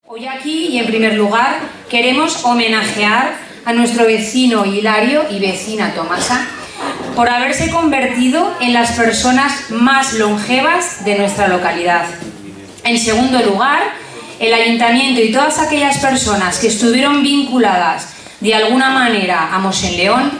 Hoy aquí y en primer lugar queremos homenajear a nuestro vecino Hilario y vecina Tomasa por haberse convertido en las personas más longevas de nuestra localidad. En segundo lugar, el Ayuntamiento y todas aquellas personas que estuvieron vinculadas de alguna manera a Mosén León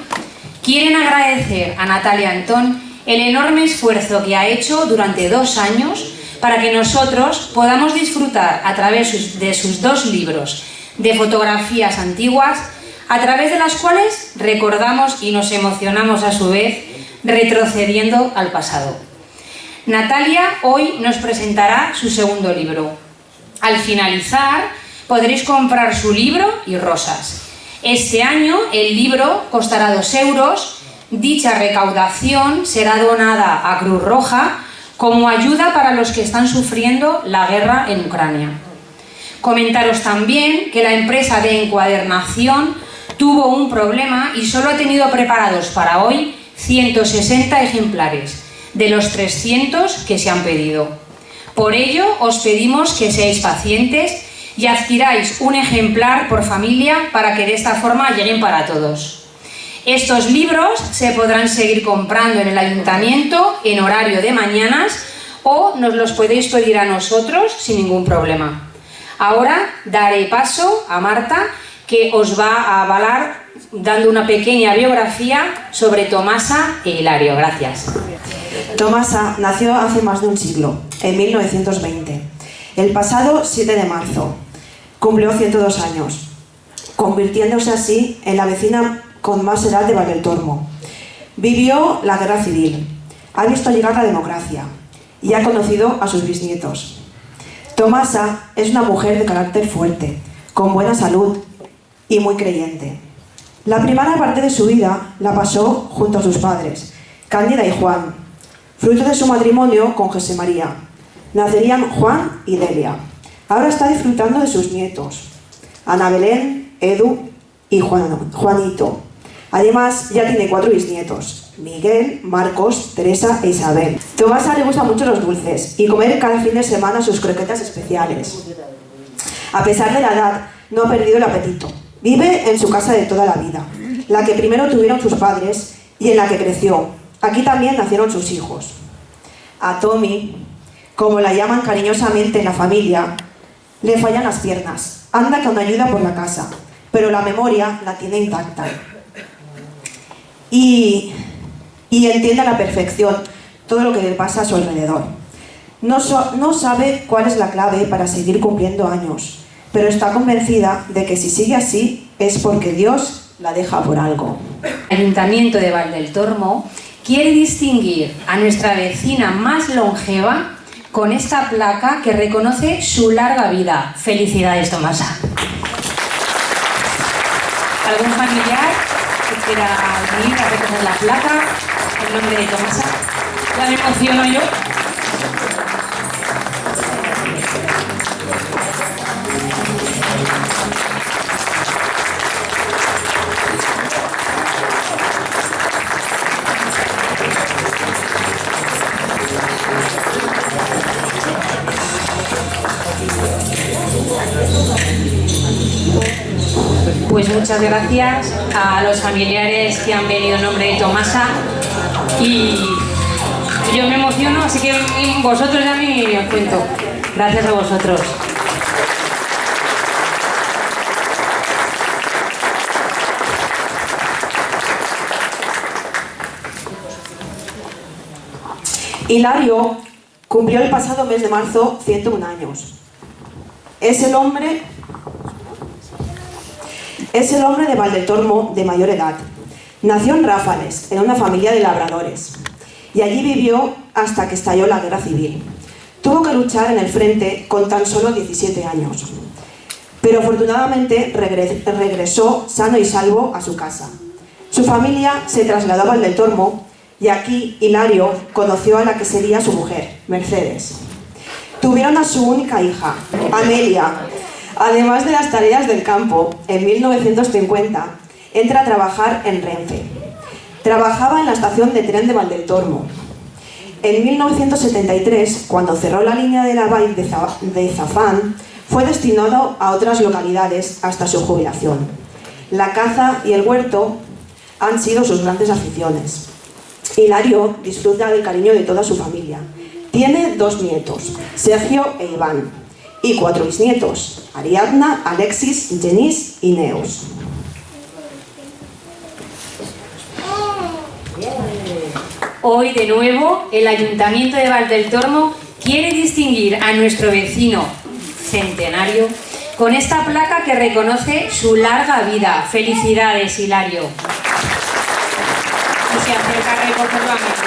quieren agradecer a Natalia Antón el enorme esfuerzo que ha hecho durante 2 años para que nosotros podamos disfrutar a través de sus 2 libros de fotografías antiguas, a través de las cuales recordamos y nos emocionamos a su vez, retrocediendo al pasado. Natalia hoy nos presentará su segundo libro. Al finalizar, podréis comprar su libro y rosas. Este año el libro costará 2 euros. Dicha recaudación será donada a Cruz Roja como ayuda para los que están sufriendo la guerra en Ucrania. Comentaros también que la empresa de encuadernación tuvo un problema y solo ha tenido preparados para hoy 160 ejemplares de los 300 que se han pedido. Por ello, os pedimos que seáis pacientes y adquiráis un ejemplar por familia para que de esta forma lleguen para todos. Estos libros se podrán seguir comprando en el Ayuntamiento en horario de mañanas o nos los podéis pedir a nosotros sin ningún problema. Ahora daré paso a Marta, que os va a avalar dando una pequeña biografía sobre Tomasa e Hilario. Gracias. Tomasa nació hace más de un siglo, en 1920. El pasado 7 de marzo cumplió 102 años, convirtiéndose así en la vecina con más edad de Valdeltormo. Vivió la guerra civil, ha visto llegar la democracia y ha conocido a sus bisnietos. Tomasa es una mujer de carácter fuerte, con buena salud y muy creyente. La primera parte de su vida la pasó junto a sus padres, Cándida y Juan, fruto de su matrimonio con José María. Nacerían Juan y Delia. Ahora está disfrutando de sus nietos, Ana Belén, Edu y Juanito. Además, ya tiene 4 bisnietos, Miguel, Marcos, Teresa e Isabel. Tomasa le gustan mucho los dulces y comer cada fin de semana sus croquetas especiales. A pesar de la edad, no ha perdido el apetito. Vive en su casa de toda la vida, la que primero tuvieron sus padres y en la que creció. Aquí también nacieron sus hijos. A Tommy, como la llaman cariñosamente en la familia, le fallan las piernas. Anda con ayuda por la casa, pero la memoria la tiene intacta. Y entiende a la perfección todo lo que le pasa a su alrededor. No sabe cuál es la clave para seguir cumpliendo años, pero está convencida de que si sigue así es porque Dios la deja por algo. El Ayuntamiento de Valdeltormo quiere distinguir a nuestra vecina más longeva con esta placa que reconoce su larga vida. Felicidades, Tomasa. ¿Algún familiar que quiera venir a recoger la placa en nombre de Tomasa? Ya me emociono yo. Pues muchas gracias a los familiares que han venido en nombre de Tomasa y yo me emociono, así que vosotros ya me os cuento. Gracias a vosotros. Hilario cumplió el pasado mes de marzo 101 años. Es el hombre de Valdeltormo de mayor edad. Nació en Ráfales, en una familia de labradores, y allí vivió hasta que estalló la guerra civil. Tuvo que luchar en el frente con tan solo 17 años, pero afortunadamente regresó sano y salvo a su casa. Su familia se trasladó a Valdeltormo y aquí Hilario conoció a la que sería su mujer, Mercedes. Tuvieron a su única hija, Amelia. Además de las tareas del campo, en 1950 entra a trabajar en Renfe. Trabajaba en la estación de tren de Valdeltormo. En 1973, cuando cerró la línea de la Vall de Zafán, Fue destinado a otras localidades hasta su jubilación. La caza y el huerto han sido sus grandes aficiones. Hilario disfruta del cariño de toda su familia. Tiene 2 nietos, Sergio e Iván, y 4 bisnietos, Ariadna, Alexis, Genís y Neus. Hoy, de nuevo, el Ayuntamiento de Val del Tormo quiere distinguir a nuestro vecino centenario con esta placa que reconoce su larga vida. ¡Felicidades, Hilario! Y se acerca a recogerlo a mesa.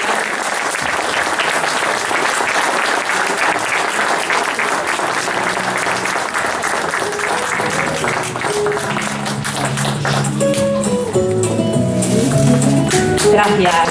Gracias.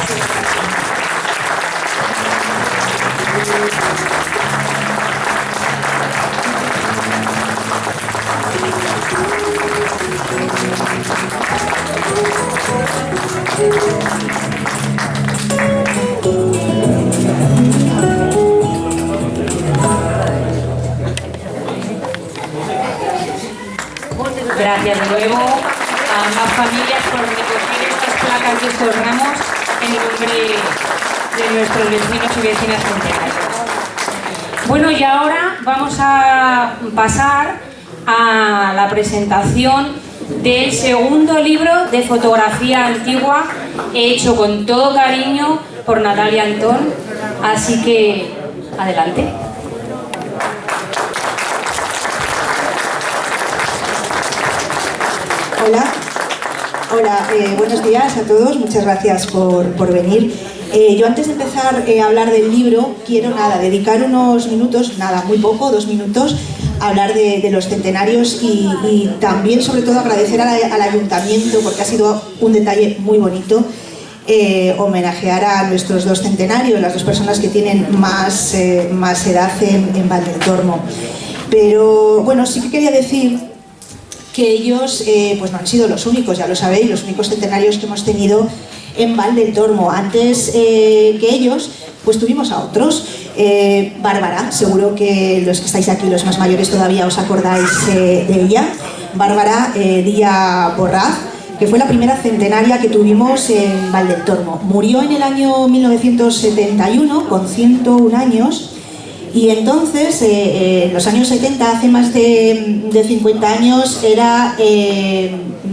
Gracias de nuevo a ambas familias por recoger estas placas y estos ramos en nombre de nuestros vecinos y vecinas centenarios. Bueno, y ahora vamos a pasar a la presentación del segundo libro de fotografía antigua, hecho con todo cariño por Natalia Antón. Así que, adelante. Hola, buenos días a todos, muchas gracias por venir. Yo antes de empezar a hablar del libro, quiero dedicar unos minutos, muy poco, 2 minutos, a hablar de los centenarios y también, sobre todo, agradecer al Ayuntamiento, porque ha sido un detalle muy bonito, homenajear a nuestros 2 centenarios, las 2 personas que tienen más edad en Val del Tormo. Pero bueno, sí que quería decir que ellos pues no han sido los únicos, ya lo sabéis, los únicos centenarios que hemos tenido en Val del Tormo. Antes que ellos, pues tuvimos a otros. Bárbara, seguro que los que estáis aquí, los más mayores, todavía os acordáis de ella. Bárbara Díaz Borraz, que fue la primera centenaria que tuvimos en Val del Tormo. Murió en el año 1971, con 101 años. Y entonces, en los años 70, hace más de 50 años, era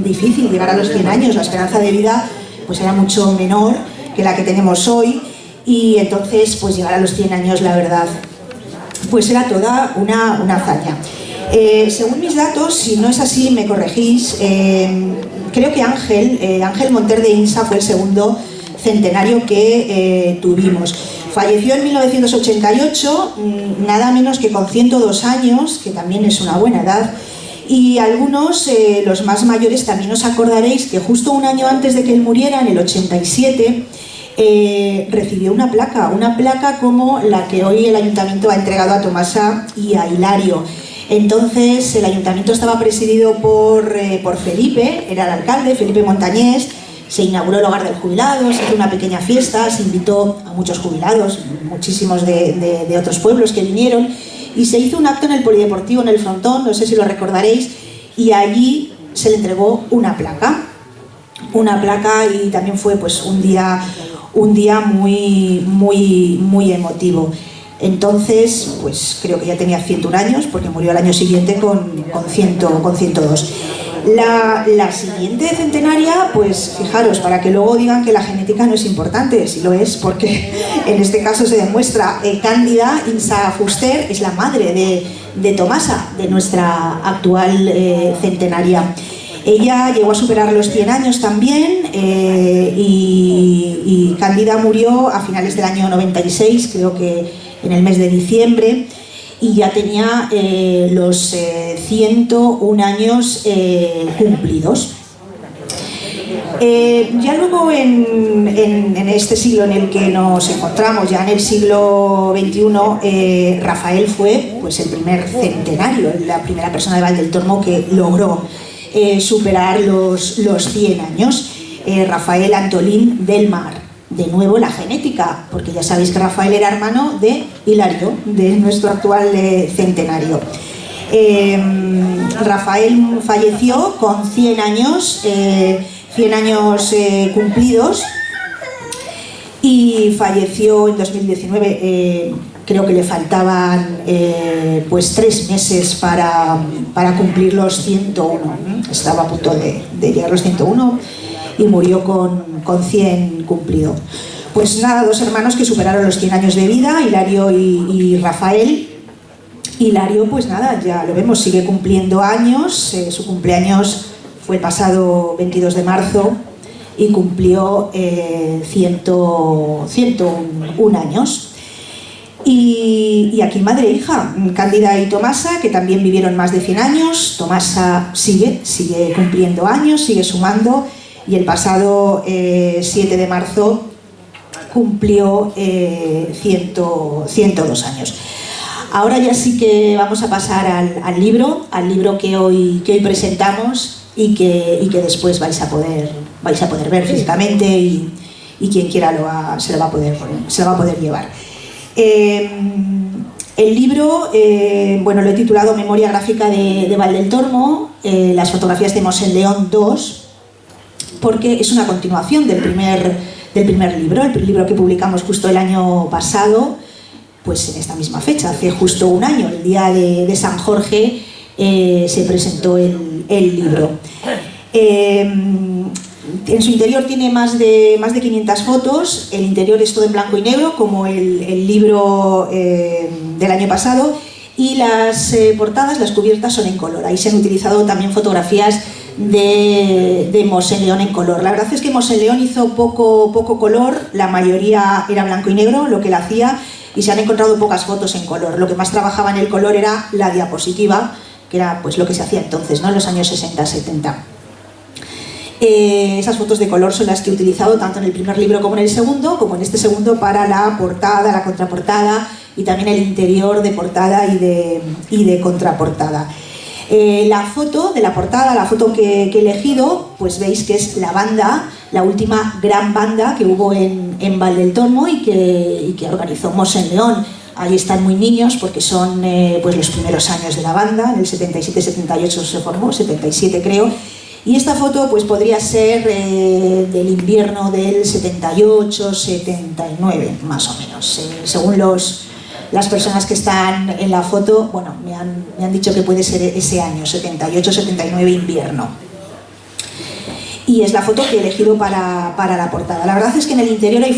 difícil llegar a los 100 años. La esperanza de vida pues era mucho menor que la que tenemos hoy. Y entonces, pues llegar a los 100 años, la verdad, pues era toda una hazaña. Según mis datos, si no es así, me corregís, creo que Ángel Monter de Insa fue el segundo centenario que tuvimos. Falleció en 1988, nada menos que con 102 años, que también es una buena edad, y algunos, los más mayores, también os acordaréis que justo un año antes de que él muriera, en el 87, recibió una placa como la que hoy el Ayuntamiento ha entregado a Tomasa y a Hilario. Entonces el Ayuntamiento estaba presidido por Felipe, era el alcalde, Felipe Montañés. Se inauguró el hogar del jubilado, se hizo una pequeña fiesta, se invitó a muchos jubilados, muchísimos de otros pueblos que vinieron, y se hizo un acto en el Polideportivo, en el Frontón, no sé si lo recordaréis, y allí se le entregó una placa y también fue pues un día muy emotivo. Entonces, pues creo que ya tenía 101 años, porque murió al año siguiente con 102. La siguiente centenaria, pues fijaros, para que luego digan que la genética no es importante, sí lo es, porque en este caso se demuestra. Cándida Insa Fuster es la madre de Tomasa, de nuestra actual centenaria. Ella llegó a superar los 100 años también, y Cándida murió a finales del año 96, creo que en el mes de diciembre, y ya tenía los 101 años cumplidos. Ya luego en este siglo en el que nos encontramos, ya en el siglo XXI, Rafael fue pues el primer centenario, la primera persona de Val del Tormo que logró superar los 100 años. Rafael Antolín del Mar. De nuevo la genética, porque ya sabéis que Rafael era hermano de Hilario, de nuestro actual centenario. Rafael falleció con 100 años, 100 años cumplidos, y falleció en 2019. Creo que le faltaban pues 3 meses para cumplir los 101. Estaba a punto de llegar a los 101 y murió con 100 cumplido. Pues nada, 2 hermanos que superaron los 100 años de vida, Hilario y Rafael. Hilario, pues nada, ya lo vemos, sigue cumpliendo años. Su cumpleaños fue el pasado 22 de marzo y cumplió 101 años. Y aquí madre e hija, Cándida y Tomasa, que también vivieron más de 100 años. Tomasa sigue cumpliendo años, sigue sumando, y el pasado 7 de marzo cumplió 102 años. Ahora ya sí que vamos a pasar al libro que hoy presentamos y que después vais a poder ver físicamente, y quien quiera se lo va a poder llevar. El libro, bueno, lo he titulado Memoria gráfica de Valdeltormo, las fotografías de Mosén León II, porque es una continuación del primer libro, el libro que publicamos justo el año pasado, pues en esta misma fecha, hace justo un año, el día de San Jorge, se presentó el libro. En su interior tiene más de 500 fotos. El interior es todo en blanco y negro, como el libro del año pasado, y las portadas, las cubiertas, son en color. Ahí se han utilizado también fotografías de Mosén León en color. La verdad es que Mosén León hizo poco color, la mayoría era blanco y negro lo que él hacía, y se han encontrado pocas fotos en color. Lo que más trabajaba en el color era la diapositiva, que era pues lo que se hacía entonces, ¿no?, en los años 60-70. Esas fotos de color son las que he utilizado tanto en el primer libro como en el segundo, como en este segundo, para la portada, la contraportada, y también el interior de portada y de contraportada. La foto de la portada, la foto que he elegido, pues veis que es la banda, la última gran banda que hubo en Valdeltormo y que organizó Mosén León. Ahí están muy niños porque son pues los primeros años de la banda. En el 77-78 se formó, 77 creo. Y esta foto pues podría ser del invierno del 78-79, más o menos. Según las personas que están en la foto, bueno, me han dicho que puede ser ese año, 78-79 invierno. Y es la foto que he elegido para la portada. La verdad es que en el interior hay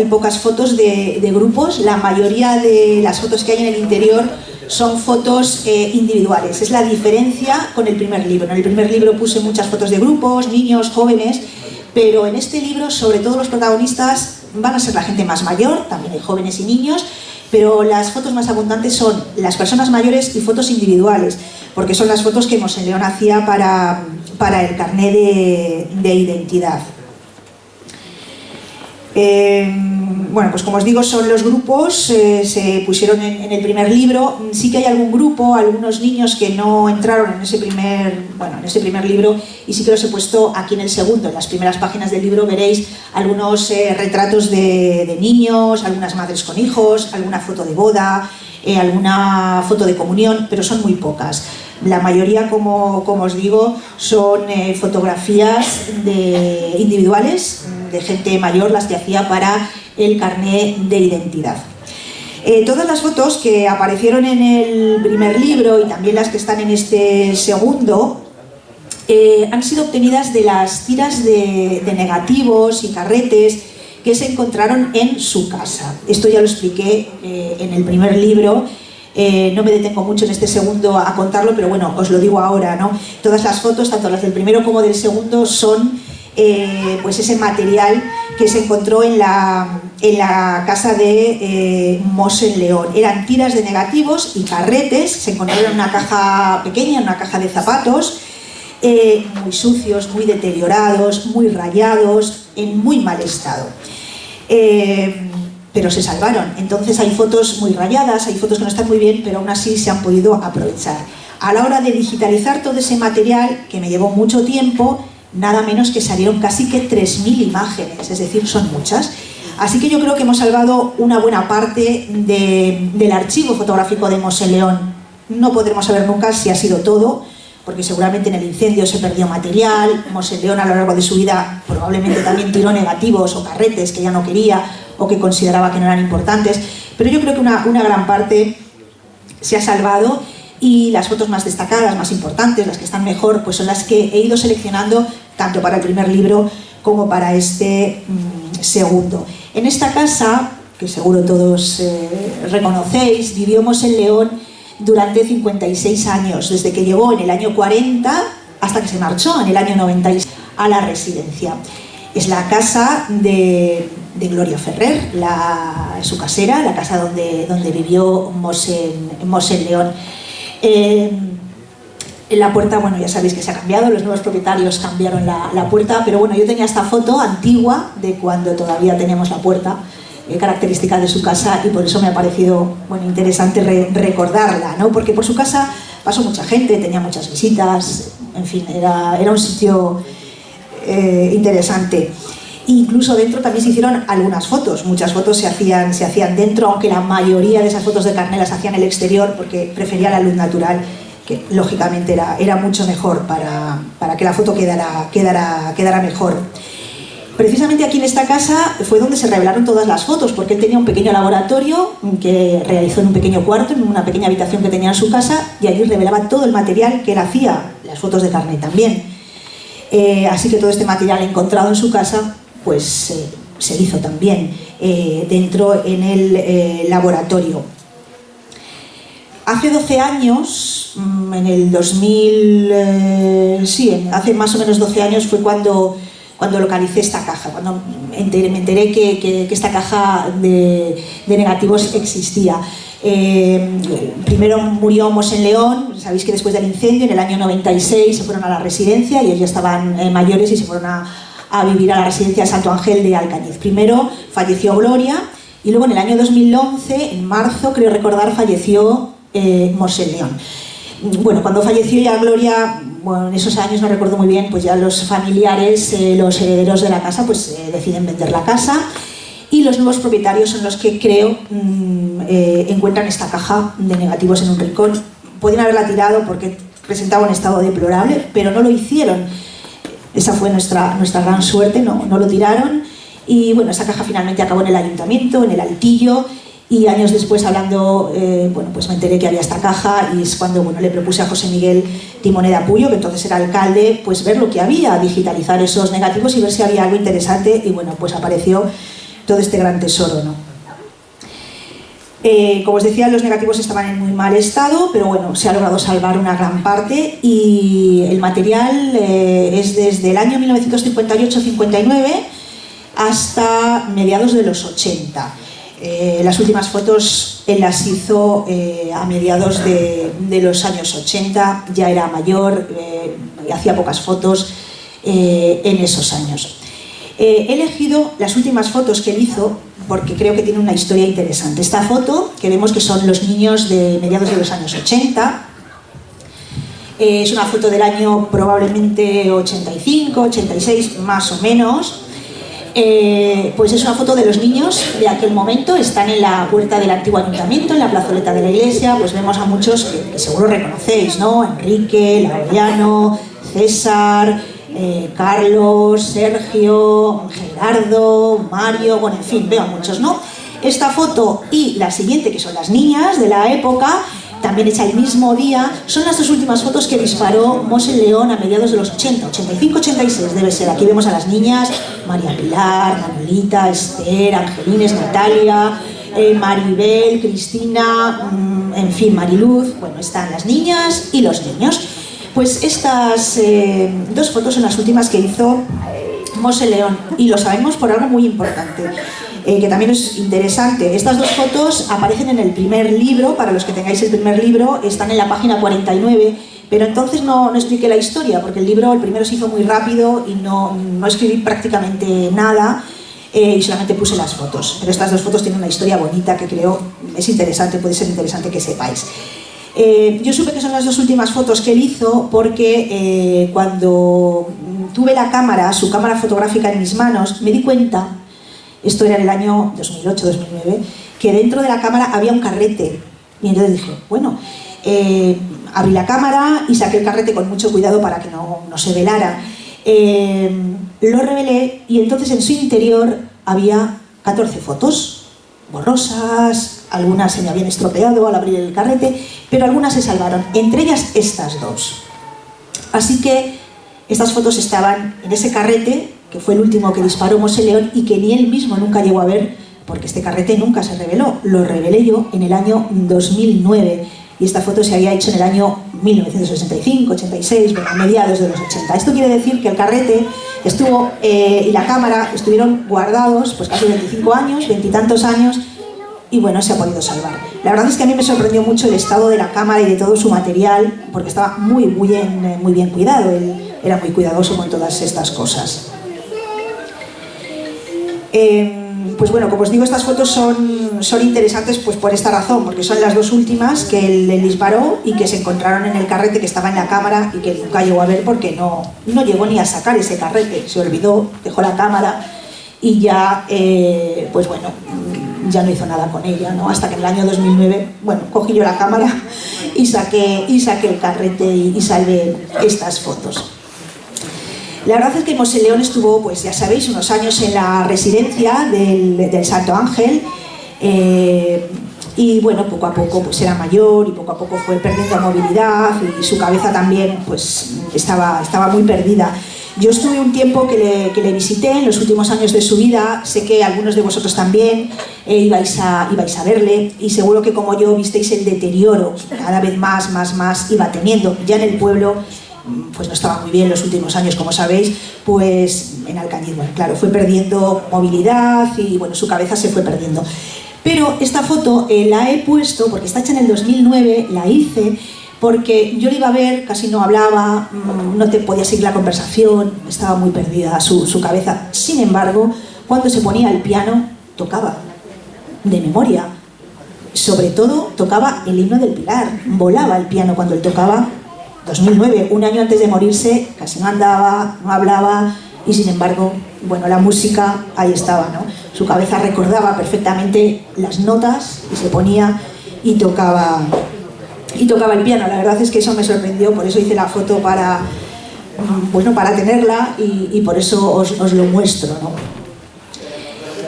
pocas fotos de grupos. La mayoría de las fotos que hay en el interior son fotos individuales. Es la diferencia con el primer libro. En el primer libro puse muchas fotos de grupos, niños, jóvenes, pero en este libro, sobre todo, los protagonistas van a ser la gente más mayor, también hay jóvenes y niños, pero las fotos más abundantes son las personas mayores y fotos individuales, porque son las fotos que Mosén León hacía para el carné de identidad. Bueno, pues como os digo, son los grupos, se pusieron en el primer libro. Sí que hay algún grupo, algunos niños que no entraron en ese primer libro, y sí que los he puesto aquí en el segundo. En las primeras páginas del libro veréis algunos retratos de niños, algunas madres con hijos, alguna foto de boda, alguna foto de comunión, pero son muy pocas. La mayoría, como os digo, son fotografías individuales de gente mayor, las que hacía para el carné de identidad. Todas las fotos que aparecieron en el primer libro y también las que están en este segundo han sido obtenidas de las tiras de negativos y carretes que se encontraron en su casa. Esto ya lo expliqué en el primer libro. No me detengo mucho en este segundo a contarlo, pero bueno, os lo digo ahora, ¿no? Todas las fotos, tanto las del primero como del segundo, son pues ese material que se encontró en la casa de Mosén León. Eran tiras de negativos y carretes, se encontraron en una caja pequeña, en una caja de zapatos, muy sucios, muy deteriorados, muy rayados, en muy mal estado. Pero se salvaron. Entonces hay fotos muy rayadas, hay fotos que no están muy bien, pero aún así se han podido aprovechar. A la hora de digitalizar todo ese material, que me llevó mucho tiempo, nada menos que salieron casi que 3.000 imágenes, es decir, son muchas. Así que yo creo que hemos salvado una buena parte del archivo fotográfico de Mosén León. no podremos saber nunca si ha sido todo, porque seguramente en el incendio se perdió material. Mos León a lo largo de su vida probablemente también tiró negativos o carretes que ya no quería o que consideraba que no eran importantes, pero yo creo que una gran parte se ha salvado, y las fotos más destacadas, más importantes, las que están mejor, pues son las que he ido seleccionando tanto para el primer libro como para este segundo. En esta casa, que seguro todos reconocéis, vivió Mos León durante 56 años, desde que llegó en el año 40 hasta que se marchó en el año 96 a la residencia. Es la casa de Gloria Ferrer, su casera, la casa donde vivió Mos León. En la puerta, bueno, ya sabéis que se ha cambiado, los nuevos propietarios cambiaron la puerta, pero bueno, yo tenía esta foto antigua de cuando todavía teníamos la puerta, característica de su casa, y por eso me ha parecido, bueno, interesante recordarla, ¿no? Porque por su casa pasó mucha gente, tenía muchas visitas, en fin, era un sitio interesante. Incluso dentro también se hicieron algunas fotos, muchas fotos se hacían dentro, aunque la mayoría de esas fotos de carné las hacían en el exterior porque prefería la luz natural, que lógicamente era mucho mejor para que la foto quedara mejor. Precisamente aquí en esta casa fue donde se revelaron todas las fotos, porque él tenía un pequeño laboratorio que realizó en un pequeño cuarto, en una pequeña habitación que tenía en su casa, y allí revelaba todo el material que él hacía, las fotos de carné también. Así que todo este material encontrado en su casa pues se hizo también dentro en el laboratorio. Hace 12 años, en el 2000, hace más o menos 12 años fue cuando localicé esta caja, cuando me enteré que esta caja de negativos existía. Primero murió Mos León, sabéis que después del incendio, en el año 96, se fueron a la residencia, y ellos ya estaban mayores y se fueron a vivir a la residencia de Santo Ángel de Alcañiz. Primero falleció Gloria, y luego en el año 2011, en marzo, creo recordar, falleció Mos León. Bueno, cuando falleció ya Gloria, bueno, en esos años no recuerdo muy bien, pues ya los familiares, los herederos de la casa, pues deciden vender la casa, y los nuevos propietarios son los que creo encuentran esta caja de negativos en un rincón. Podrían haberla tirado porque presentaba un estado deplorable, pero no lo hicieron. Esa fue nuestra gran suerte, no lo tiraron, y bueno, esa caja finalmente acabó en el ayuntamiento, en el Altillo. Y años después, hablando, bueno, pues me enteré que había esta caja, y es cuando, bueno, le propuse a José Miguel Timoneda Puyo, que entonces era alcalde, pues ver lo que había, digitalizar esos negativos y ver si había algo interesante, y bueno, pues apareció todo este gran tesoro, ¿no? Como os decía, los negativos estaban en muy mal estado, pero bueno, se ha logrado salvar una gran parte, y el material es desde el año 1958-59 hasta mediados de los 80. Las últimas fotos él las hizo a mediados de los años 80, ya era mayor, hacía pocas fotos en esos años. He elegido las últimas fotos que él hizo porque creo que tiene una historia interesante. Esta foto, que vemos que son los niños de mediados de los años 80, es una foto del año probablemente 85, 86, más o menos. Pues es una foto de los niños de aquel momento, están en la puerta del antiguo ayuntamiento, en la plazoleta de la iglesia. Pues vemos a muchos que seguro reconocéis, ¿no? Enrique, Laureano, César, Carlos, Sergio, Gerardo, Mario, bueno, en fin, veo a muchos, ¿no? Esta foto y la siguiente, que son las niñas de la época, también hecha el mismo día, son las dos últimas fotos que disparó Mos León a mediados de los 80, 85-86 debe ser. Aquí vemos a las niñas, María Pilar, Manuelita, Esther, Angelines, Natalia, Maribel, Cristina, en fin, Mariluz. Bueno, están las niñas y los niños. Pues estas dos fotos son las últimas que hizo Mos León, y lo sabemos por algo muy importante, que también es interesante. Estas dos fotos aparecen en el primer libro. Para los que tengáis el primer libro, están en la página 49, pero entonces no expliqué la historia, porque el primero se hizo muy rápido y no escribí prácticamente nada, y solamente puse las fotos. Pero estas dos fotos tienen una historia bonita que creo es interesante, puede ser interesante que sepáis. Yo supe que son las dos últimas fotos que él hizo porque cuando tuve su cámara fotográfica en mis manos, me di cuenta, esto era en el año 2008-2009, que dentro de la cámara había un carrete. Y entonces dije, bueno, Abrí la cámara y saqué el carrete con mucho cuidado para que no se velara. Lo revelé y entonces en su interior había 14 fotos, borrosas, algunas se me habían estropeado al abrir el carrete, pero algunas se salvaron, entre ellas estas dos. Así que estas fotos estaban en ese carrete, que fue el último que disparó Moshe León y que ni él mismo nunca llegó a ver, porque este carrete nunca se reveló. Lo revelé yo en el año 2009 y esta foto se había hecho en el año 1985, 86, bueno, a mediados de los 80. Esto quiere decir que el carrete estuvo y la cámara estuvieron guardados pues casi 25 años, 20 y tantos años, y bueno, se ha podido salvar. La verdad es que a mí me sorprendió mucho el estado de la cámara y de todo su material, porque estaba muy bien cuidado. Él era muy cuidadoso con todas estas cosas. Pues bueno, como os digo, estas fotos son interesantes pues por esta razón, porque son las dos últimas que él disparó y que se encontraron en el carrete que estaba en la cámara y que nunca llegó a ver porque no llegó ni a sacar ese carrete, se olvidó, dejó la cámara y ya, pues bueno, ya no hizo nada con ella, ¿no? Hasta que en el año 2009, bueno, cogí yo la cámara y saqué el carrete y salvé estas fotos. La verdad es que Moshe León estuvo, pues ya sabéis, unos años en la residencia del Santo Ángel y bueno, poco a poco pues era mayor y poco a poco fue perdiendo movilidad y su cabeza también pues estaba muy perdida. Yo estuve un tiempo que le visité en los últimos años de su vida, sé que algunos de vosotros también ibais a verle y seguro que como yo visteis el deterioro que cada vez más iba teniendo. Ya en el pueblo pues no estaba muy bien los últimos años, como sabéis, pues en Alcañiz, bueno, claro, fue perdiendo movilidad y bueno, su cabeza se fue perdiendo. Pero esta foto la he puesto, porque está hecha en el 2009, la hice porque yo la iba a ver, casi no hablaba, no te podía seguir la conversación, estaba muy perdida su cabeza. Sin embargo, cuando se ponía al piano, tocaba de memoria. Sobre todo, tocaba el himno del Pilar, volaba el piano cuando él tocaba. 2009, un año antes de morirse, casi no andaba, no hablaba y sin embargo, bueno, la música ahí estaba, ¿no? Su cabeza recordaba perfectamente las notas y se ponía y tocaba el piano. La verdad es que eso me sorprendió, por eso hice la foto para tenerla y por eso os lo muestro, ¿no?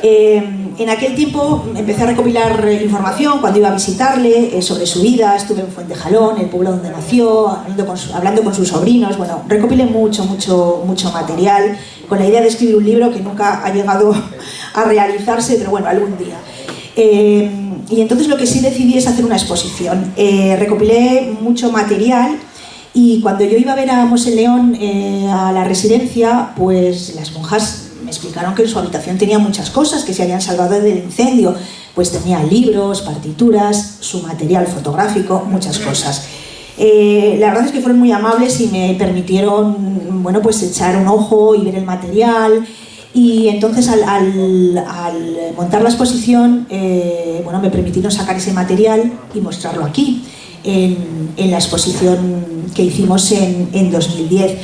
En aquel tiempo empecé a recopilar información cuando iba a visitarle sobre su vida. Estuve en Fuentejalón, el pueblo donde nació, hablando con sus sobrinos. Bueno, recopilé mucho material con la idea de escribir un libro que nunca ha llegado a realizarse, pero bueno, algún día. Y entonces lo que sí decidí es hacer una exposición. Recopilé mucho material y cuando yo iba a ver a Moshe León a la residencia, pues las monjas me explicaron que en su habitación tenía muchas cosas que se habían salvado del incendio, pues tenía libros, partituras, su material fotográfico, muchas cosas. La verdad es que fueron muy amables y me permitieron, bueno, pues echar un ojo y ver el material. Y entonces al montar la exposición, bueno, me permitieron sacar ese material y mostrarlo aquí, en la exposición que hicimos en 2010.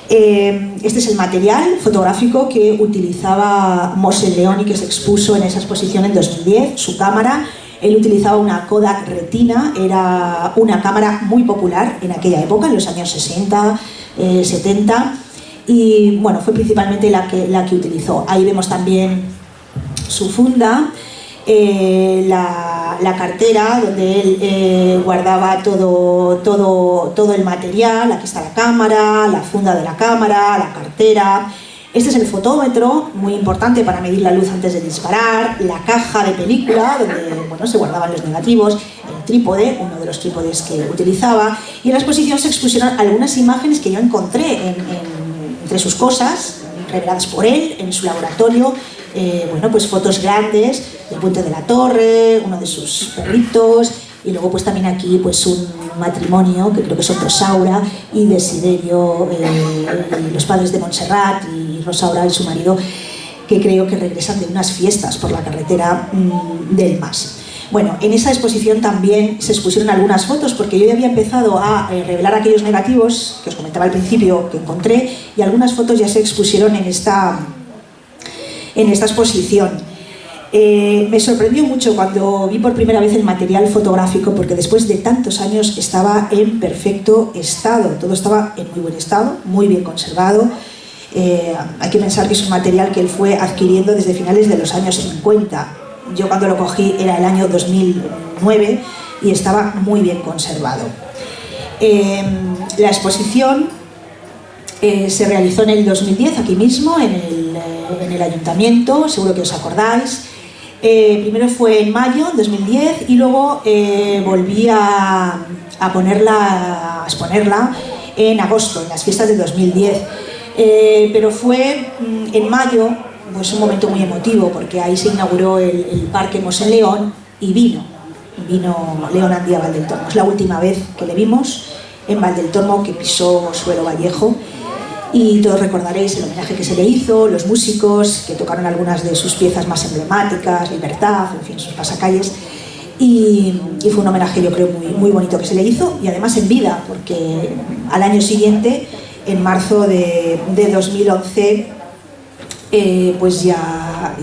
Este es el material fotográfico que utilizaba Moshe León y que se expuso en esa exposición en 2010, su cámara. Él utilizaba una Kodak Retina, era una cámara muy popular en aquella época, en los años 60, 70, y bueno, fue principalmente la que utilizó. Ahí vemos también su funda, la cartera donde él guardaba todo el material. Aquí está la cámara, la funda de la cámara, la cartera. Este es el fotómetro, muy importante para medir la luz antes de disparar, la caja de película donde, bueno, se guardaban los negativos, el trípode, uno de los trípodes que utilizaba, y en la exposición se expusieron algunas imágenes que yo encontré entre sus cosas, reveladas por él en su laboratorio. Bueno, pues fotos grandes del puente de la Torre, uno de sus perritos, y luego pues también aquí pues un matrimonio que creo que son Rosaura y Desiderio, los padres de Montserrat, y Rosaura y su marido, que creo que regresan de unas fiestas por la carretera del Mas. Bueno, en esa exposición también se expusieron algunas fotos, porque yo ya había empezado a revelar aquellos negativos que os comentaba al principio que encontré, y algunas fotos ya se expusieron en esta exposición. Me sorprendió mucho cuando vi por primera vez el material fotográfico, porque después de tantos años estaba en perfecto estado, todo estaba en muy buen estado, muy bien conservado. Hay que pensar que es un material que él fue adquiriendo desde finales de los años 50. Yo cuando lo cogí era el año 2009 y estaba muy bien conservado. La exposición se realizó en el 2010 aquí mismo, en el ayuntamiento, seguro que os acordáis. Primero fue en mayo 2010 y luego volví a exponerla en agosto, en las fiestas de 2010. Pero fue en mayo, pues un momento muy emotivo, porque ahí se inauguró el Parque Mosén León y vino León Andía Valdeltormo. Es la última vez que le vimos en Valdeltormo, que pisó suelo vallejo. Y todos recordaréis el homenaje que se le hizo, los músicos que tocaron algunas de sus piezas más emblemáticas, Libertad, en fin, sus pasacalles. Y fue un homenaje, yo creo, muy bonito que se le hizo, y además en vida, porque al año siguiente, en marzo de 2011, pues ya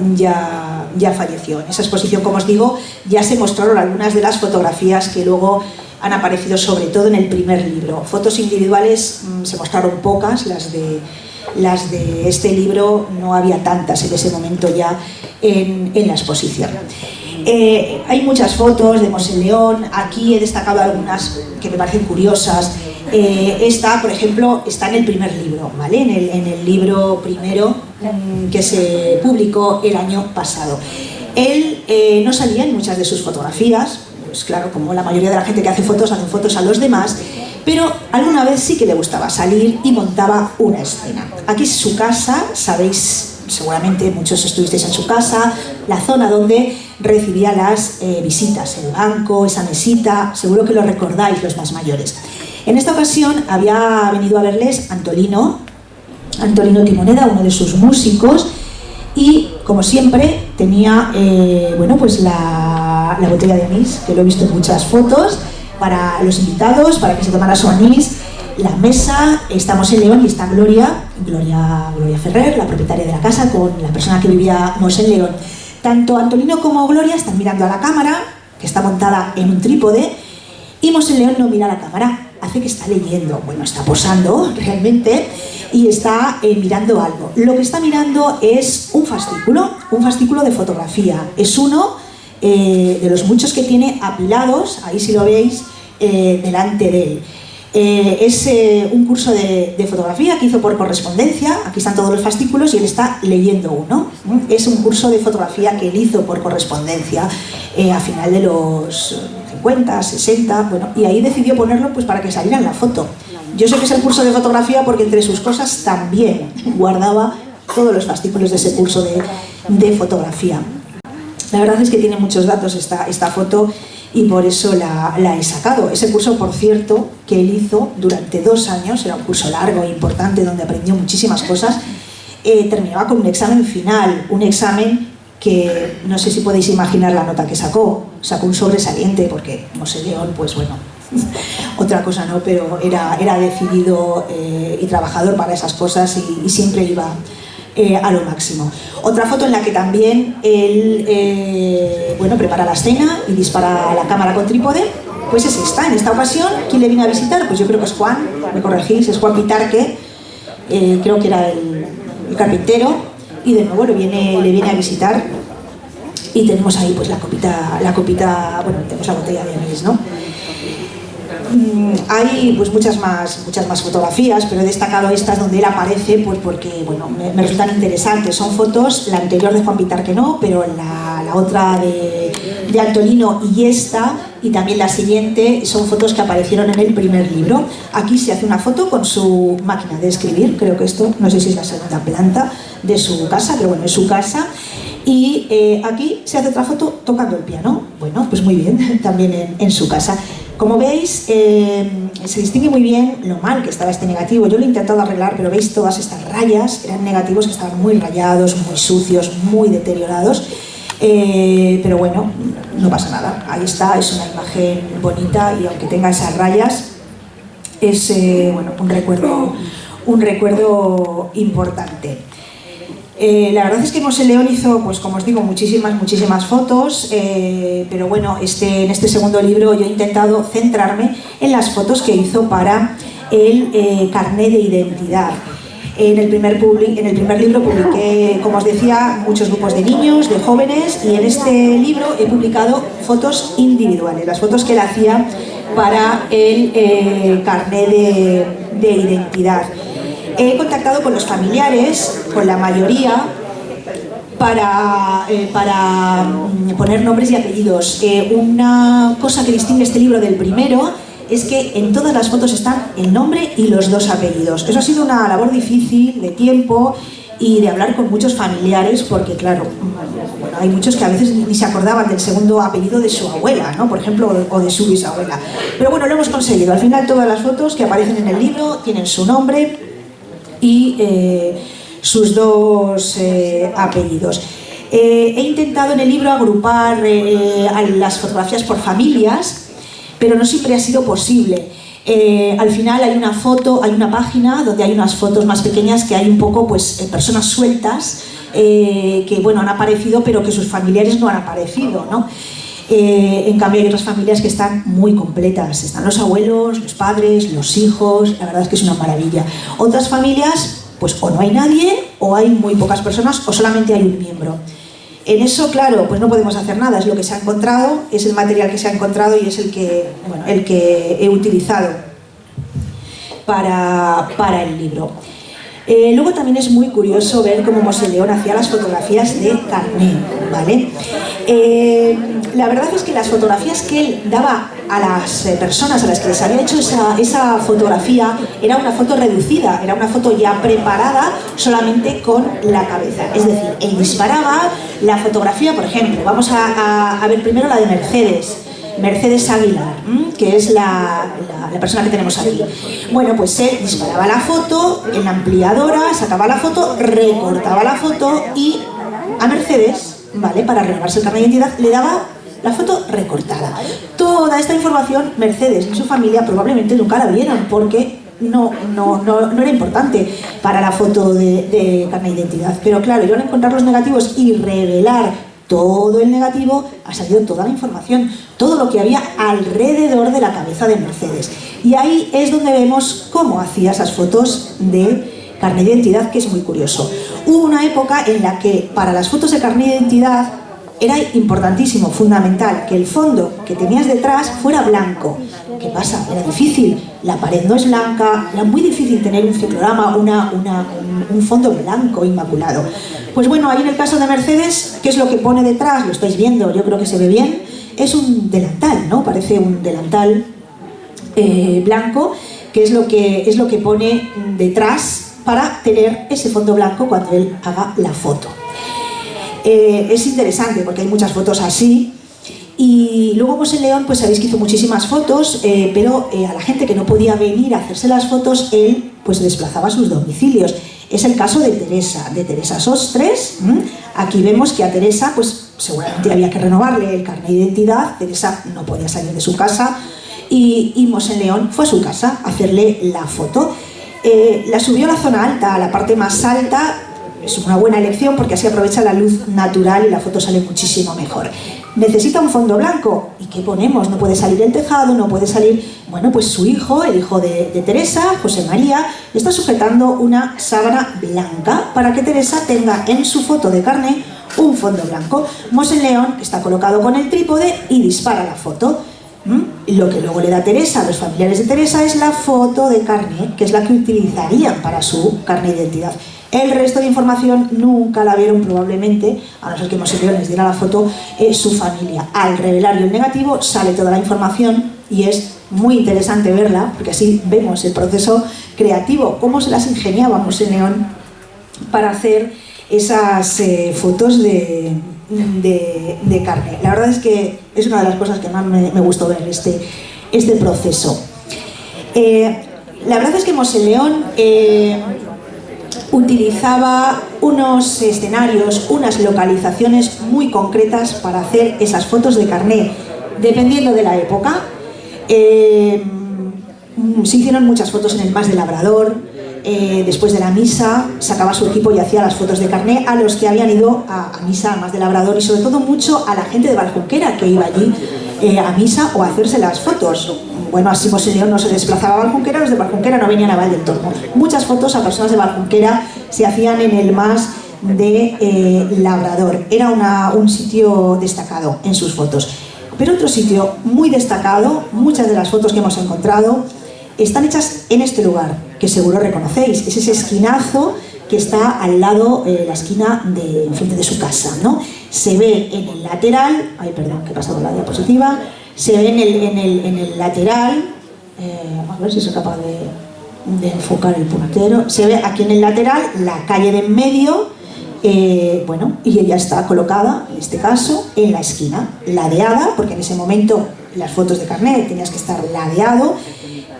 falleció. En esa exposición, como os digo, ya se mostraron algunas de las fotografías que luego han aparecido sobre todo en el primer libro. Fotos individuales se mostraron pocas, las de este libro no había tantas en ese momento ya en la exposición. Hay muchas fotos de Mosén León, aquí he destacado algunas que me parecen curiosas. Esta, por ejemplo, está en el primer libro, ¿vale? En el libro primero que se publicó el año pasado. Él no salía en muchas de sus fotografías, pues claro, como la mayoría de la gente que hace fotos, hacen fotos a los demás, pero alguna vez sí que le gustaba salir y montaba una escena. Aquí es su casa, sabéis, seguramente muchos estuvisteis en su casa, la zona donde recibía las visitas, el banco, esa mesita, seguro que lo recordáis los más mayores. En esta ocasión había venido a verles Antolino Timoneda, uno de sus músicos, y como siempre tenía pues la botella de anís, que lo he visto en muchas fotos, para los invitados, para que se tomara su anís. La mesa, estamos en León y está Gloria Ferrer, la propietaria de la casa, con la persona que vivía en León. Tanto Antolino como Gloria están mirando a la cámara, que está montada en un trípode, y Mosén León no mira a la cámara, hace que está leyendo, bueno, está posando realmente, y está mirando algo. Lo que está mirando es un fascículo de fotografía. Es uno de los muchos que tiene apilados, ahí si lo veis, delante de él. Es un curso de fotografía que hizo por correspondencia, aquí están todos los fascículos y él está leyendo uno. Es un curso de fotografía que él hizo por correspondencia a final de los 50, 60, bueno, y ahí decidió ponerlo pues para que saliera en la foto. Yo sé que es el curso de fotografía porque entre sus cosas también guardaba todos los fascículos de ese curso de fotografía. La verdad es que tiene muchos datos esta foto y por eso la he sacado. Ese curso, por cierto, que él hizo durante 2 años, era un curso largo e importante donde aprendió muchísimas cosas, terminaba con un examen final, un examen que no sé si podéis imaginar la nota que sacó un sobresaliente, porque Mosén León, pues bueno, otra cosa no, pero era decidido y trabajador para esas cosas y siempre iba a lo máximo. Otra foto en la que también él prepara la escena y dispara la cámara con trípode, pues es esta. En esta ocasión, ¿quién le viene a visitar? Pues yo creo que es Juan, me corregís, es Juan Pitarque, creo que era el carpintero, y de nuevo le viene a visitar, y tenemos ahí pues la copita, bueno, tenemos la botella de anís, ¿no? Hay pues muchas más fotografías, pero he destacado estas donde él aparece pues porque bueno, me resultan interesantes. Son fotos, la anterior de Juan Pitarque no, pero la otra de Antolino y esta, y también la siguiente, son fotos que aparecieron en el primer libro. Aquí se hace una foto con su máquina de escribir, creo que esto, no sé si es la segunda planta de su casa, pero bueno, es su casa. Y aquí se hace otra foto tocando el piano. Bueno, pues muy bien, también en su casa. Como veis, se distingue muy bien lo mal que estaba este negativo. Yo lo he intentado arreglar, pero veis todas estas rayas, eran negativos que estaban muy rayados, muy sucios, muy deteriorados. Pero bueno, no pasa nada. Ahí está, es una imagen bonita y aunque tenga esas rayas, es un recuerdo importante. La verdad es que Mosé León hizo, pues como os digo, muchísimas fotos, pero bueno, en este segundo libro yo he intentado centrarme en las fotos que hizo para el carné de identidad. En el primer libro publiqué, como os decía, muchos grupos de niños, de jóvenes, y en este libro he publicado fotos individuales, las fotos que él hacía para el carné de identidad. He contactado con los familiares, con la mayoría, para poner nombres y apellidos. Una cosa que distingue este libro del primero es que en todas las fotos están el nombre y los 2 apellidos. Eso ha sido una labor difícil, de tiempo y de hablar con muchos familiares, porque claro, bueno, hay muchos que a veces ni se acordaban del segundo apellido de su abuela, ¿no? Por ejemplo, o de su bisabuela. Pero bueno, lo hemos conseguido. Al final todas las fotos que aparecen en el libro tienen su nombre y sus 2 apellidos. He intentado en el libro agrupar las fotografías por familias, pero no siempre ha sido posible. Al final hay una página donde hay unas fotos más pequeñas que hay un poco pues personas sueltas que bueno, han aparecido pero que sus familiares no han aparecido, ¿no? En cambio hay otras familias que están muy completas, están los abuelos, los padres, los hijos, la verdad es que es una maravilla. Otras familias pues o no hay nadie o hay muy pocas personas o solamente hay un miembro. En eso, claro, pues no podemos hacer nada, es lo que se ha encontrado, es el material que se ha encontrado y es el que he utilizado para el libro. Luego también es muy curioso ver cómo Mosé León hacía las fotografías de carné, ¿vale? La verdad es que las fotografías que él daba a las personas a las que les había hecho esa fotografía era una foto reducida, era una foto ya preparada solamente con la cabeza. Es decir, él disparaba la fotografía, por ejemplo, vamos a ver primero la de Mercedes Aguilar, que es la persona que tenemos aquí. Bueno, pues él disparaba la foto en la ampliadora, sacaba la foto, recortaba la foto y a Mercedes, ¿vale?, para renovarse el carnet de identidad, le daba la foto recortada. Toda esta información Mercedes y su familia probablemente nunca la vieron porque no era importante para la foto de carnet de identidad. Pero claro, yo al encontrar los negativos y revelar todo el negativo, ha salido toda la información, todo lo que había alrededor de la cabeza de Mercedes. Y ahí es donde vemos cómo hacía esas fotos de carnet de identidad, que es muy curioso. Hubo una época en la que para las fotos de carnet de identidad era importantísimo, fundamental, que el fondo que tenías detrás fuera blanco. ¿Qué pasa? Era difícil, la pared no es blanca, era muy difícil tener un ciclorama, un fondo blanco inmaculado. Pues bueno, ahí en el caso de Mercedes, ¿qué es lo que pone detrás? Lo estáis viendo, yo creo que se ve bien. Es un delantal, ¿no? Parece un delantal blanco, que es lo que pone detrás para tener ese fondo blanco cuando él haga la foto. Es interesante porque hay muchas fotos así. Y luego Mosé León, pues sabéis que hizo muchísimas fotos, pero a la gente que no podía venir a hacerse las fotos, él pues desplazaba a sus domicilios. Es el caso de Teresa Sostres. Aquí vemos que a Teresa pues seguramente había que renovarle el carnet de identidad. Teresa no podía salir de su casa y Mosé León fue a su casa a hacerle la foto. La subió a la zona alta, a la parte más alta. Es una buena elección porque así aprovecha la luz natural y la foto sale muchísimo mejor. Necesita un fondo blanco. ¿Y qué ponemos? No puede salir el tejado, no puede salir... Bueno, pues su hijo, el hijo de Teresa, José María, está sujetando una sábana blanca para que Teresa tenga en su foto de carné un fondo blanco. Mosé León está colocado con el trípode y dispara la foto. Lo que luego le da Teresa a los familiares de Teresa es la foto de carné, que es la que utilizarían para su carné de identidad. El resto de información nunca la vieron probablemente, a no ser que Mosé León les diera la foto, su familia. Al revelar yo el negativo sale toda la información y es muy interesante verla, porque así vemos el proceso creativo, cómo se las ingeniaba Mosé León para hacer esas fotos de carne. La verdad es que es una de las cosas que más me gustó ver este proceso. La verdad es que Mosé León utilizaba unos escenarios, unas localizaciones muy concretas para hacer esas fotos de carné, dependiendo de la época. Se hicieron muchas fotos en el Mas de Labrador, después de la misa, sacaba su equipo y hacía las fotos de carné a los que habían ido a misa, más de Labrador, y sobre todo mucho a la gente de Valjonquera que iba allí a misa o a hacerse las fotos. Bueno, así Mose León no se desplazaba a Valjonquera, los de Valjonquera no venían a Vall del Tormo. Muchas fotos a personas de Valjonquera se hacían en el Mas de Labrador. Era un sitio destacado en sus fotos. Pero otro sitio muy destacado, muchas de las fotos que hemos encontrado están hechas en este lugar, que seguro reconocéis. Es ese esquinazo que está al lado, la esquina de enfrente de su casa, ¿no? Se ve en el lateral, ay, perdón, que he pasado la diapositiva, se ve en el lateral, a ver si soy capaz de enfocar el puntero, se ve aquí en el lateral la calle de en medio, bueno, y ella está colocada, en este caso, en la esquina, ladeada, porque en ese momento las fotos de carnet tenías que estar ladeado,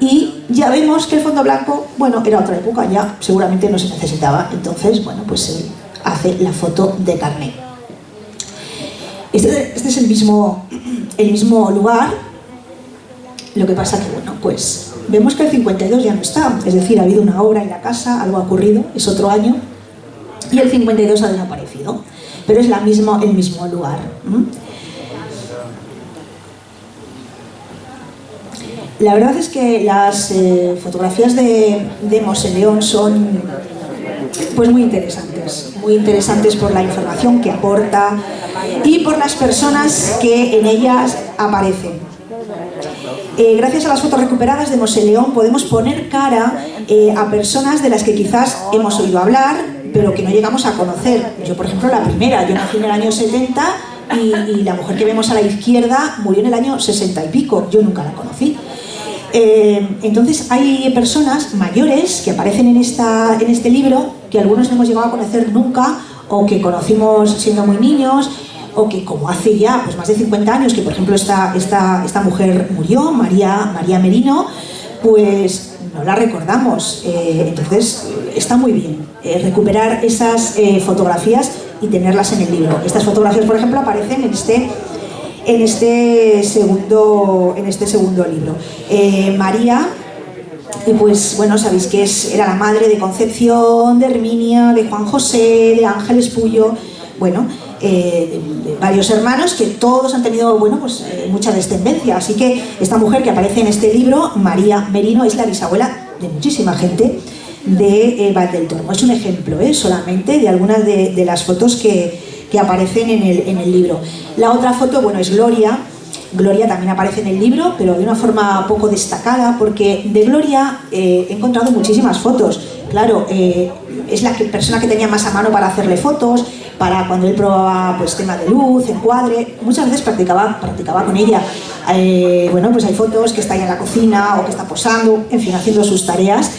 y ya vemos que el fondo blanco, bueno, era otra época, ya seguramente no se necesitaba, entonces, bueno, pues se hace la foto de carnet. Este es el mismo lugar, lo que pasa que, bueno, pues vemos que el 52 ya no está, es decir, ha habido una obra en la casa, algo ha ocurrido, es otro año, y el 52 ha desaparecido, pero es el mismo lugar. La verdad es que las fotografías de Mose León son pues muy interesantes por la información que aporta y por las personas que en ellas aparecen. Gracias a las fotos recuperadas de Mose León podemos poner cara a personas de las que quizás hemos oído hablar, pero que no llegamos a conocer. Yo, por ejemplo, la primera, yo nací en el año 70 y la mujer que vemos a la izquierda murió en el año 60 y pico, yo nunca la conocí. Entonces hay personas mayores que aparecen en este libro que algunos no hemos llegado a conocer nunca o que conocimos siendo muy niños o que como hace ya pues más de 50 años que por ejemplo esta mujer murió, María Merino, pues no la recordamos. Entonces está muy bien recuperar esas fotografías y tenerlas en el libro. Estas fotografías, por ejemplo, aparecen en este segundo libro. María, pues bueno, sabéis que era la madre de Concepción, de Herminia, de Juan José, de Ángeles Puyo, bueno, de varios hermanos que todos han tenido, bueno, pues mucha descendencia. Así que esta mujer que aparece en este libro, María Merino, es la bisabuela de muchísima gente de Vall del Tormo. Es un ejemplo, solamente de algunas de las fotos que aparecen en el libro. La otra foto, bueno, es Gloria. Gloria también aparece en el libro, pero de una forma poco destacada, porque de Gloria he encontrado muchísimas fotos. Claro, es la persona que tenía más a mano para hacerle fotos, para cuando él probaba pues tema de luz, encuadre, muchas veces practicaba con ella. Bueno, pues hay fotos que está ahí en la cocina o que está posando, en fin, haciendo sus tareas,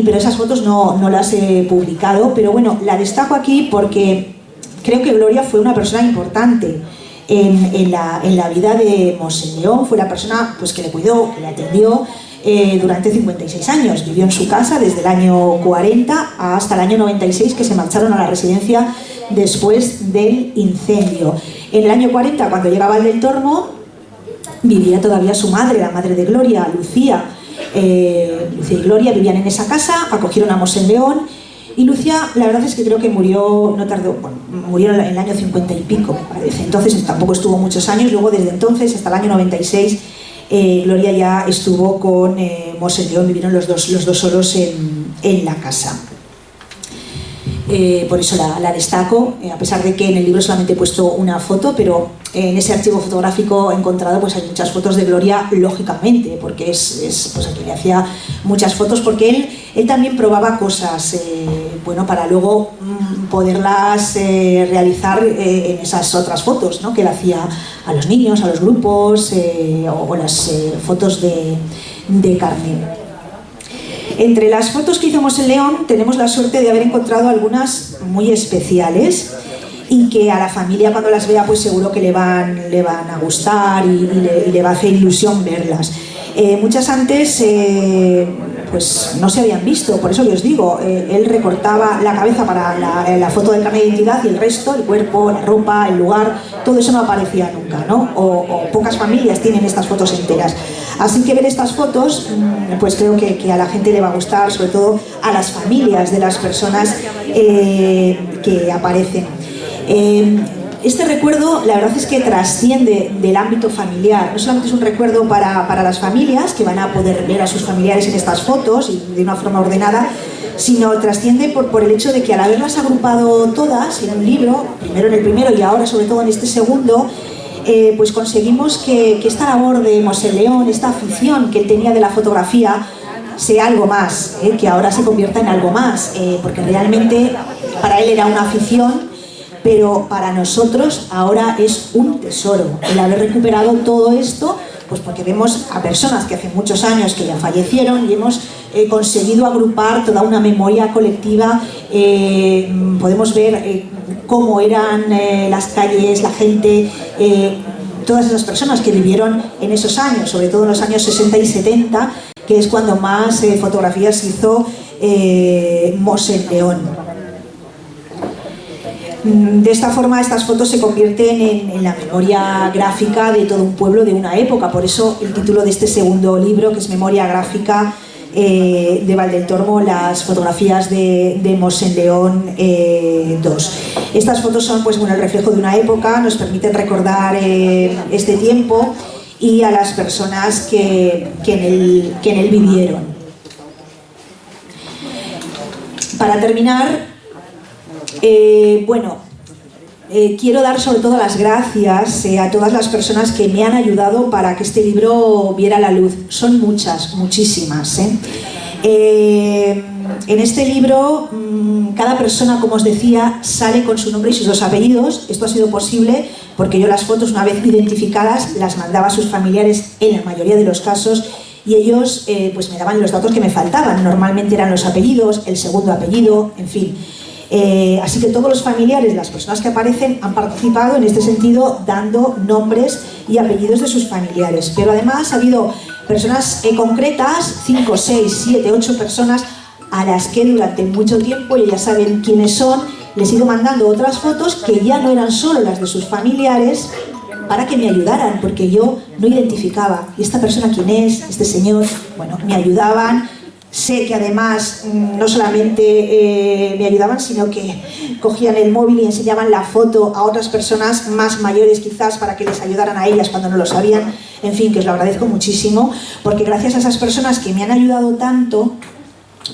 pero esas fotos no las he publicado, pero bueno, la destaco aquí porque creo que Gloria fue una persona importante en la vida de Mose León. Fue la persona pues, que le cuidó, que le atendió durante 56 años. Vivió en su casa desde el año 40 hasta el año 96, que se marcharon a la residencia después del incendio. En el año 40, cuando llegaba Vall del Tormo, vivía todavía su madre, la madre de Gloria, Lucía. Lucía y Gloria vivían en esa casa, acogieron a Mose León. Y Lucía, la verdad es que creo que murió, no tardó, bueno, murió en el año 50 y pico, me parece. Entonces tampoco estuvo muchos años. Luego, desde entonces hasta el año 96, Gloria ya estuvo con Mose León, vivieron los dos solos en la casa. Por eso la destaco, a pesar de que en el libro solamente he puesto una foto, pero en ese archivo fotográfico encontrado pues hay muchas fotos de Gloria, lógicamente, porque es pues a quien le hacía muchas fotos, porque él también probaba cosas, bueno, para luego poderlas realizar en esas otras fotos, ¿no?, que él hacía a los niños, a los grupos, o las fotos de carné. Entre las fotos que hizo Mose León tenemos la suerte de haber encontrado algunas muy especiales y que a la familia cuando las vea pues seguro que le van a gustar y le va a hacer ilusión verlas. Muchas antes pues no se habían visto, por eso que os digo, él recortaba la cabeza para la foto del carnet de identidad y el resto, el cuerpo, la ropa, el lugar, todo eso no aparecía nunca, ¿no? O pocas familias tienen estas fotos enteras. Así que ver estas fotos, pues creo que a la gente le va a gustar, sobre todo a las familias de las personas que aparecen. Este recuerdo, la verdad es que trasciende del ámbito familiar. No solamente es un recuerdo para las familias, que van a poder ver a sus familiares en estas fotos y de una forma ordenada, sino trasciende por el hecho de que al haberlas agrupado todas en un libro, primero en el primero y ahora sobre todo en este segundo, pues conseguimos que esta labor de Mosén León, esta afición que él tenía de la fotografía, sea algo más, que ahora se convierta en algo más, porque realmente para él era una afición, pero para nosotros ahora es un tesoro el haber recuperado todo esto, pues porque vemos a personas que hace muchos años que ya fallecieron y hemos conseguido agrupar toda una memoria colectiva. Podemos ver cómo eran las calles, la gente, todas esas personas que vivieron en esos años, sobre todo en los años 60 y 70, que es cuando más fotografías hizo Mosén León. De esta forma estas fotos se convierten en la memoria gráfica de todo un pueblo de una época, por eso el título de este segundo libro, que es Memoria Gráfica de Valdeltormo, las fotografías de Mosén León 2. Estas fotos son pues, bueno, el reflejo de una época, nos permiten recordar este tiempo y a las personas que en él vivieron. Para terminar, quiero dar sobre todo las gracias a todas las personas que me han ayudado para que este libro viera la luz. Son muchas, muchísimas. En este libro, cada persona, como os decía, sale con su nombre y sus dos apellidos. Esto ha sido posible porque yo las fotos, una vez identificadas, las mandaba a sus familiares en la mayoría de los casos y ellos pues me daban los datos que me faltaban. Normalmente eran los apellidos, el segundo apellido, en fin. Así que todos los familiares, las personas que aparecen, han participado en este sentido dando nombres y apellidos de sus familiares. Pero además ha habido personas concretas, 5, 6, 7, 8 personas a las que durante mucho tiempo, y ya saben quiénes son, les he ido mandando otras fotos que ya no eran solo las de sus familiares, para que me ayudaran, porque yo no identificaba. ¿Y esta persona quién es? ¿Este señor? Bueno, me ayudaban. Sé que además no solamente me ayudaban, sino que cogían el móvil y enseñaban la foto a otras personas más mayores quizás para que les ayudaran a ellas cuando no lo sabían. En fin, que os lo agradezco muchísimo, porque gracias a esas personas que me han ayudado tanto,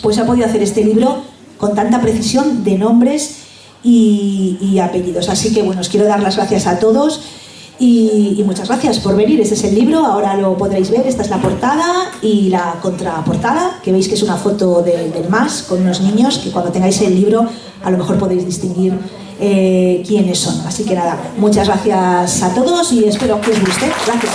pues he podido hacer este libro con tanta precisión de nombres y apellidos. Así que bueno, os quiero dar las gracias a todos. Y muchas gracias por venir. Este es el libro, ahora lo podréis ver. Esta es la portada y la contraportada, que veis que es una foto del MAS con unos niños que cuando tengáis el libro a lo mejor podéis distinguir quiénes son. Así que nada, muchas gracias a todos y espero que os guste. Gracias.